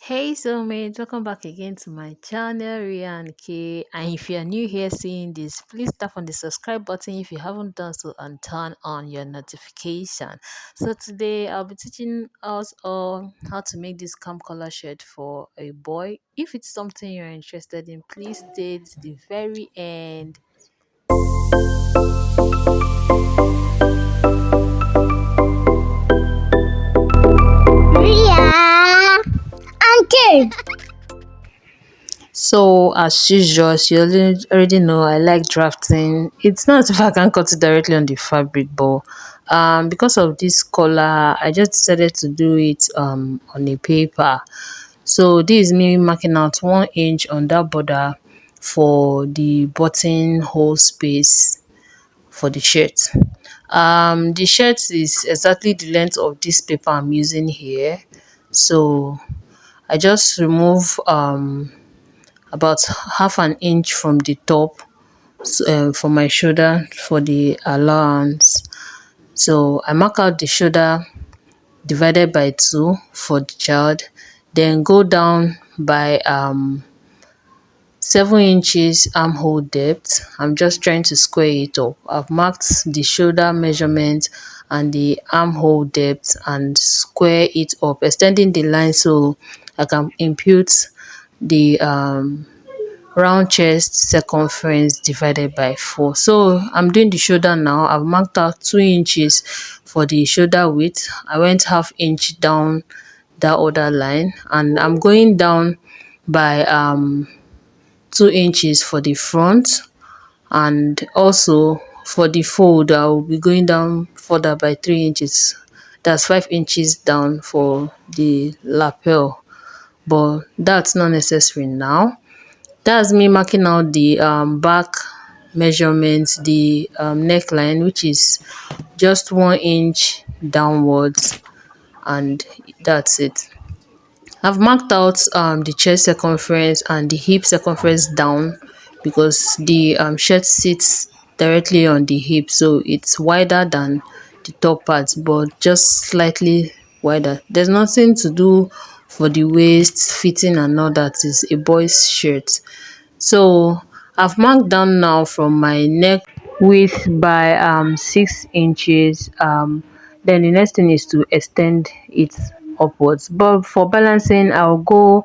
Hey soulmates, welcome back again to my channel, Rian K. And if you're new here seeing this, please tap on the subscribe button if you haven't done so and turn on your notification. So today I'll be teaching us all how to make this cam color shirt for a boy. If it's something you're interested in, please stay to the very end. Ria Uncle. So as usual, as you already know, I like drafting. It's not as if I can cut it directly on the fabric, but because of this color, I just decided to do it on a paper. So this is me marking out 1 inch on that border for the button hole space for the shirt. The shirt is exactly the length of this paper I'm using here. So I just remove about half an inch from the top, for my shoulder for the allowance. So I mark out the shoulder divided by 2 for the child, then go down by 7 inches armhole depth. I'm just trying to square it up. I've marked the shoulder measurement and the armhole depth and square it up, extending the line so I can impute the round chest circumference divided by 4. So I'm doing the shoulder now. I've marked out 2 inches for the shoulder width. I went half inch down that other line, and I'm going down by 2 inches for the front, and also for the fold I will be going down further by 3 inches. That's 5 inches down for the lapel, but that's not necessary now. That's me marking out the back measurement, the neckline, which is just 1 inch downwards, and that's it. I've marked out the chest circumference and the hip circumference down because the shirt sits directly on the hip, so it's wider than the top part, but just slightly wider. There's nothing to do for the waist fitting and all that. Is a boy's shirt. So I've marked down now from my neck width by 6 inches. Then the next thing is to extend it upwards, but for balancing I'll go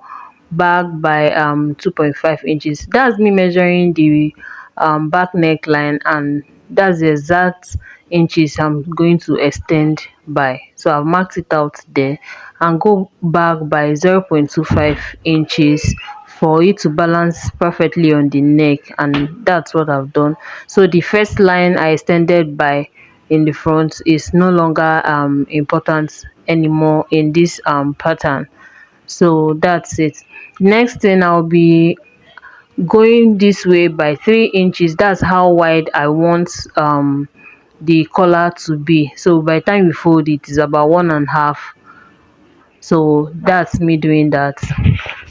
back by 2.5 inches. That's me measuring the back neckline, and that's the exact inches I'm going to extend by. So I've marked it out there, and go back by 0.25 inches for it to balance perfectly on the neck, and that's what I've done. So the first line I extended by in the front is no longer important anymore in this pattern. So that's it. Next thing, I'll be going this way by 3 inches. That's how wide I want the collar to be. So by the time we fold it is about 1.5. So that's me doing that.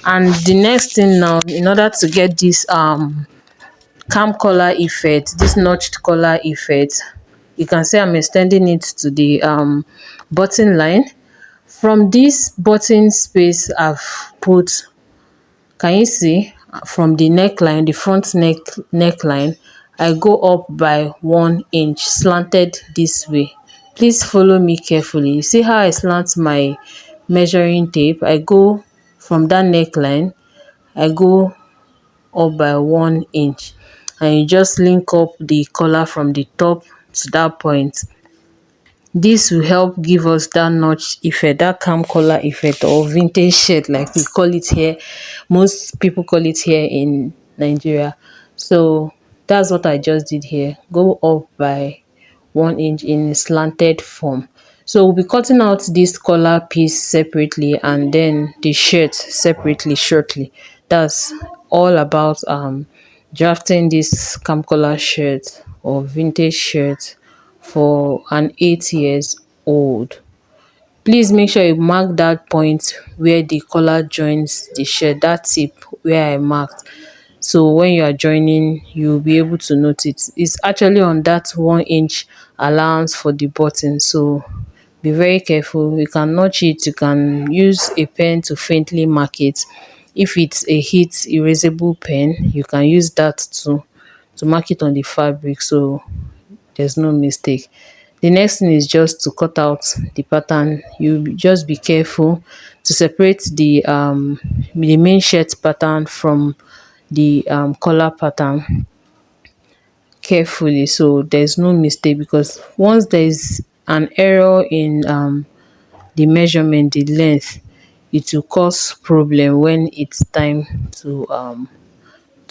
And the next thing now, in order to get this cam collar effect, this notched collar effect, you can see I'm extending it to the button line. From this button space I've put, can you see, from the neckline, the front neckline, I go up by 1 inch, slanted this way. Please follow me carefully. You see how I slant my measuring tape? I go from that neckline, I go up by 1 inch, and you just link up the collar from the top to that point. This will help give us that notch effect, that cam collar effect, or vintage shirt like we call it here. Most people call it here in Nigeria. So that's what I just did here. Go up by 1 inch in a slanted form. So we'll be cutting out this collar piece separately and then the shirt separately shortly. That's all about drafting this cam collar shirt or vintage shirt for an 8 years old. Please make sure you mark that point where the collar joins the shirt, that tip where I marked. So when you are joining, you'll be able to note it. It's actually on that 1 inch allowance for the button. So Be very careful. You can notch it. You can use a pen to faintly mark it. If it's a heat erasable pen, you can use that to mark it on the fabric, so there's no mistake. The next thing is just to cut out the pattern. You just be careful to separate the main shirt pattern from the collar pattern carefully, so there's no mistake, because once there is an error in the measurement, the length, it will cause problem when it's time to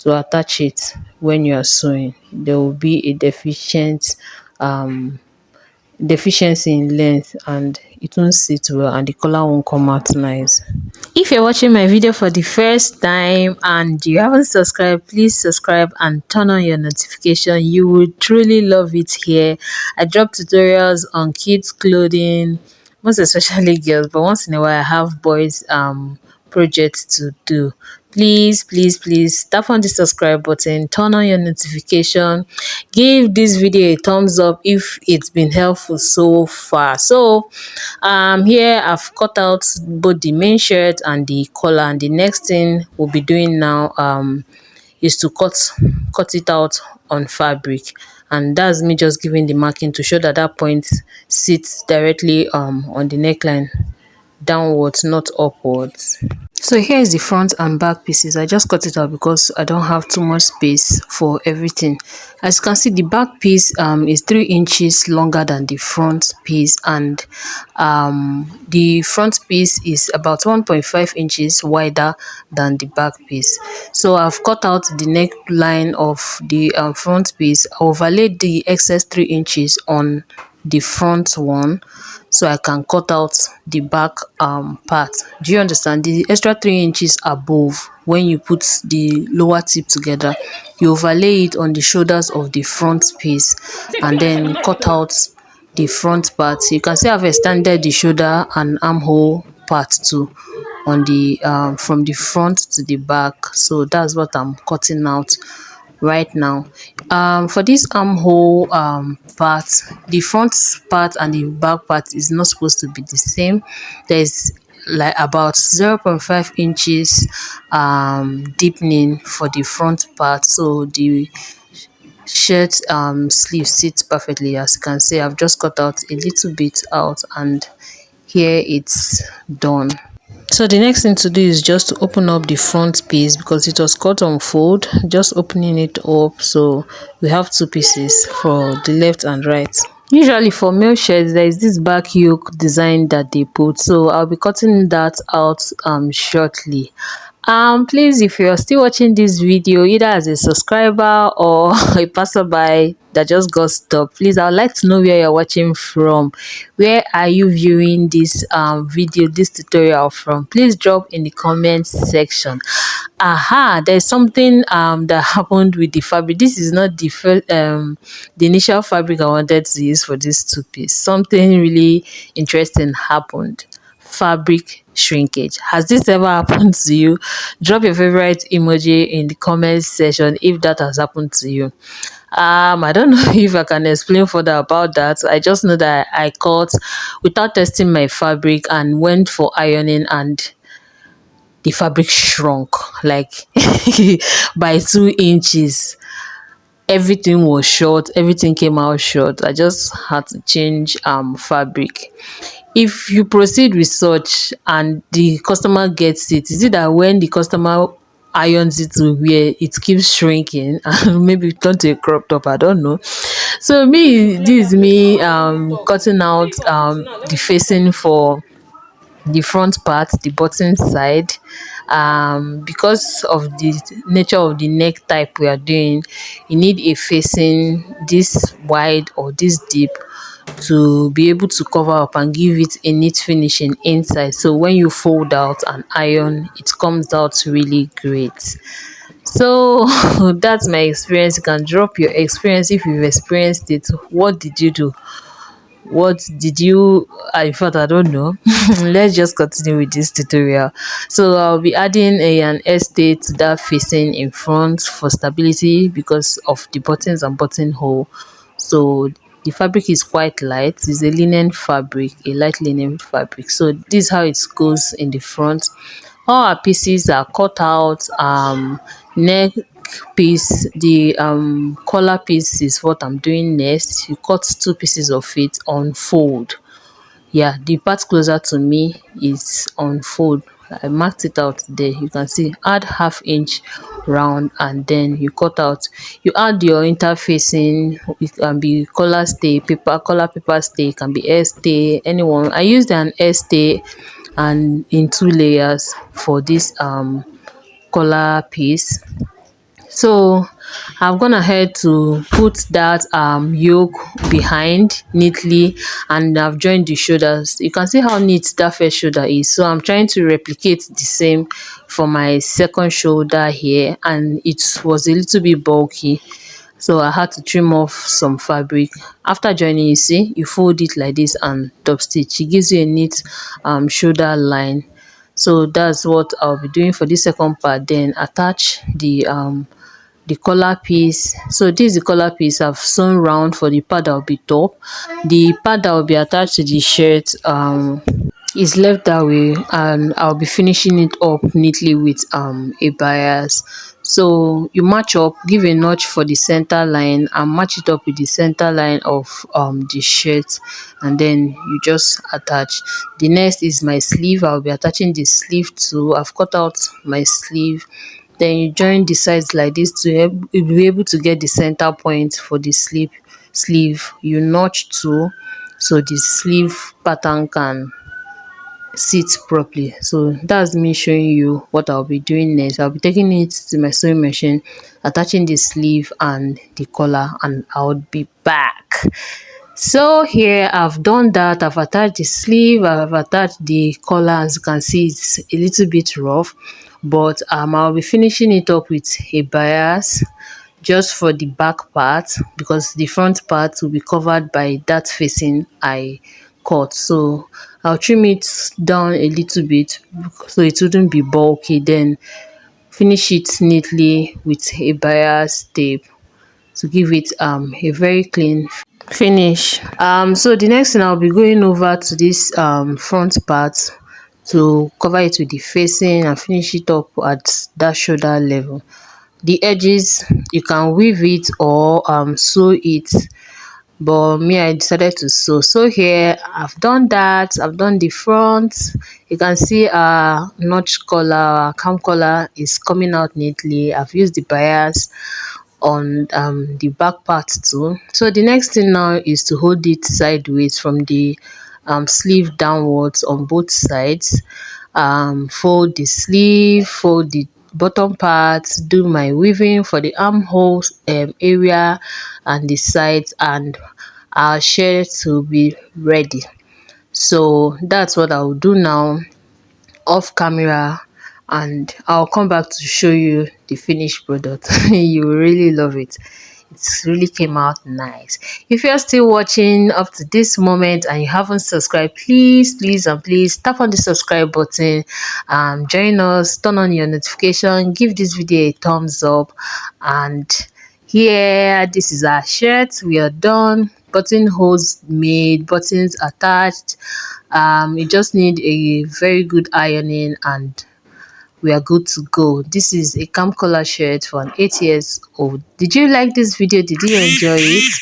attach it. When you are sewing, there will be a um deficiency in length, and it won't sit well, and the color won't come out nice. If you're watching my video for the first time and you haven't subscribed, please subscribe and turn on your notification. You will truly love it here. I drop tutorials on kids clothing, most especially girls, but once in a while I have boys projects to do. Please tap on the subscribe button, turn on your notification, give this video a thumbs up if it's been helpful so far. So here I've cut out both the main shirt and the collar, and the next thing we'll be doing now is to cut it out on fabric, and that's me just giving the marking to show that that point sits directly on the neckline, downwards, not upwards. So here is the front and back pieces. I just cut it out because I don't have too much space for everything. As you can see, the back piece is 3 inches longer than the front piece, and the front piece is about 1.5 inches wider than the back piece. So I've cut out the neckline of the front piece. I overlaid the excess 3 inches on the front one, so I can cut out the back part. Do you understand? The extra 3 inches above, when you put the lower tip together, you overlay it on the shoulders of the front piece and then cut out the front part. You can see I've extended the shoulder and armhole part too on the from the front to the back. So that's what I'm cutting out right now. For this armhole part, the front part and the back part is not supposed to be the same. There's like about 0.5 inches deepening for the front part, so the shirt sleeve sits perfectly. As you can see, I've just cut out a little bit out, and here it's done. So the next thing to do is just to open up the front piece, because it was cut on fold, just opening it up. So we have two pieces for the left and right. Usually for male shirts, there is this back yoke design that they put, so I'll be cutting that out shortly. Please, if you're still watching this video either as a subscriber or a passerby that just got stuck, please, I would like to know where you're watching from. Where are you viewing this video, this tutorial from? Please drop in the comment section. There's something that happened with the fabric. This is not the first the initial fabric I wanted to use for this two piece. Something really interesting happened. Fabric shrinkage. Has this ever happened to you? Drop your favorite emoji in the comment section if that has happened to you. I don't know if I can explain further about that. I just know that I cut without testing my fabric and went for ironing, and the fabric shrunk like by 2 inches. Everything was short, everything came out short. I just had to change fabric. If you proceed with such and the customer gets it, is it that when the customer irons it to wear, it keeps shrinking and maybe turn to a crop top? I don't know. So this is me cutting out the facing for the front part, the button side. Because of the nature of the neck type we are doing, you need a facing this wide or this deep to be able to cover up and give it a neat finishing inside. So when you fold out and iron, it comes out really great. So that's my experience. You can drop your experience if you've experienced it. What did you do? What did you in fact, I don't know. Let's just continue with this tutorial. So I'll be adding an estate to that facing in front for stability because of the buttons and buttonhole. So The fabric is quite light. It's a linen fabric, a light linen fabric. So this is how it goes in the front. All our pieces are cut out. Neck piece, the collar piece is what I'm doing next. You cut two pieces of it on fold. Yeah, the part closer to me is on fold. I marked it out there. You can see add half-inch round, and then you cut out. You add your interfacing. It can be collar stay, paper collar paper stay, it can be air stay, anyone. I used an air stay and in two layers for this collar piece. So I've gone ahead to put that yoke behind neatly, and I've joined the shoulders. You can see how neat that first shoulder is. So I'm trying to replicate the same for my second shoulder here, and it was a little bit bulky, so I had to trim off some fabric. After joining, you see, you fold it like this and top stitch. It gives you a neat shoulder line. So that's what I'll be doing for this second part. Then attach the collar piece. So this is the collar piece I've sewn round for the part that will be top. The part that will be attached to the shirt is left that way, and I'll be finishing it up neatly with a bias. So you match up, give a notch for the center line and match it up with the center line of the shirt, and then you just attach. The next is my sleeve. I'll be attaching the sleeve too. I've cut out my sleeve. Then you join the sides like this to you'll be able to get the center point for the sleeve. You notch too, so the sleeve pattern can sit properly. So that's me showing you what I'll be doing next. I'll be taking it to my sewing machine, attaching the sleeve and the collar, and I'll be back. So here I've done that. I've attached the sleeve, I've attached the collar. As you can see, it's a little bit rough, but I'll be finishing it up with a bias just for the back part, because the front part will be covered by that facing I cut. So I'll trim it down a little bit so it wouldn't be bulky, then finish it neatly with a bias tape to give it a very clean finish. So the next thing, I'll be going over to this front part to cover it with the facing and finish it up at that shoulder level. The edges, you can weave it or sew it, but me, I decided to sew. So here I've done that. I've done the front. You can see our notch collar, cam collar is coming out neatly. I've used the bias on the back part too. So the next thing now is to hold it sideways from the sleeve downwards on both sides. Fold the sleeve, fold the bottom part, do my weaving for the armhole area and the sides, and our shirt to be ready. So that's what I'll do now off camera, and I'll come back to show you the finished product. You will really love it. It really came out nice. If you're still watching up to this moment and you haven't subscribed, please tap on the subscribe button, join us, turn on your notification, give this video a thumbs up. And here, this is our shirt. We are done. Buttonholes made, buttons attached. You just need a very good ironing and we are good to go. This is a cam collar shirt for an 8 years old. Did you like this video? Did you enjoy it?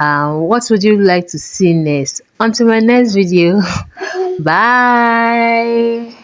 What would you like to see next? Until my next video. Bye.